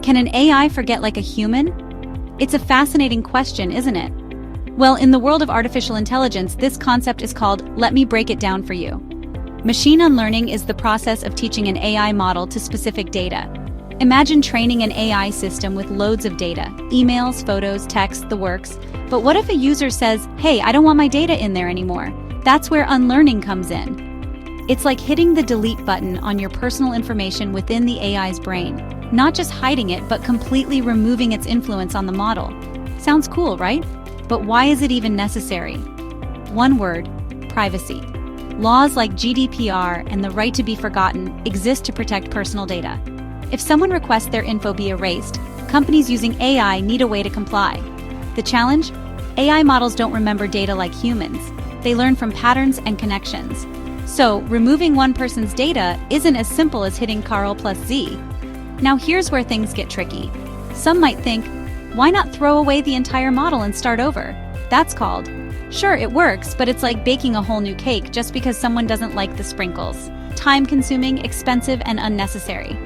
Can an AI forget like a human? It's a fascinating question, isn't it? Well, in the world of artificial intelligence, this concept is called "let me break it down for you." Machine unlearning is the process of teaching an AI model to specific data. Imagine training an AI system with loads of data, emails, photos, text, the works. But what if a user says, "Hey, I don't want my data in there anymore"? That's where unlearning comes in. It's like hitting the delete button on your personal information within the AI's brain, not just hiding it, but completely removing its influence on the model. Sounds cool, right? But why is it even necessary? One word: privacy. Laws like GDPR and the right to be forgotten exist to protect personal data. If someone requests their info be erased, companies using AI need a way to comply. The challenge? AI models don't remember data like humans. They learn from patterns and connections. So, removing one person's data isn't as simple as hitting Ctrl plus Z. Now here's where things get tricky. Some might think, why not throw away the entire model and start over? That's called. Sure, it works, but it's like baking a whole new cake just because someone doesn't like the sprinkles. Time-consuming, expensive, and unnecessary.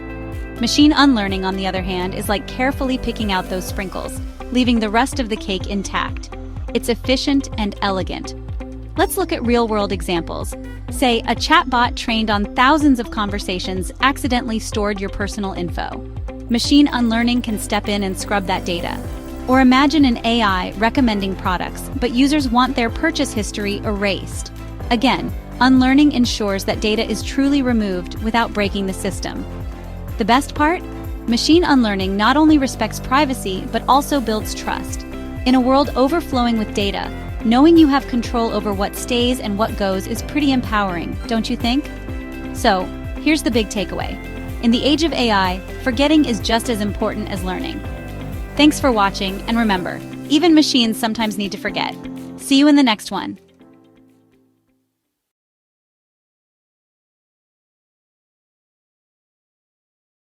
Machine unlearning, on the other hand, is like carefully picking out those sprinkles, leaving the rest of the cake intact. It's efficient and elegant. Let's look at real-world examples. Say, a chatbot trained on thousands of conversations accidentally stored your personal info. Machine unlearning can step in and scrub that data. Or imagine an AI recommending products, but users want their purchase history erased. Again, unlearning ensures that data is truly removed without breaking the system. The best part? Machine unlearning not only respects privacy, but also builds trust. In a world overflowing with data, knowing you have control over what stays and what goes is pretty empowering, don't you think? So, here's the big takeaway. In the age of AI, forgetting is just as important as learning. Thanks for watching, and remember, even machines sometimes need to forget. See you in the next one.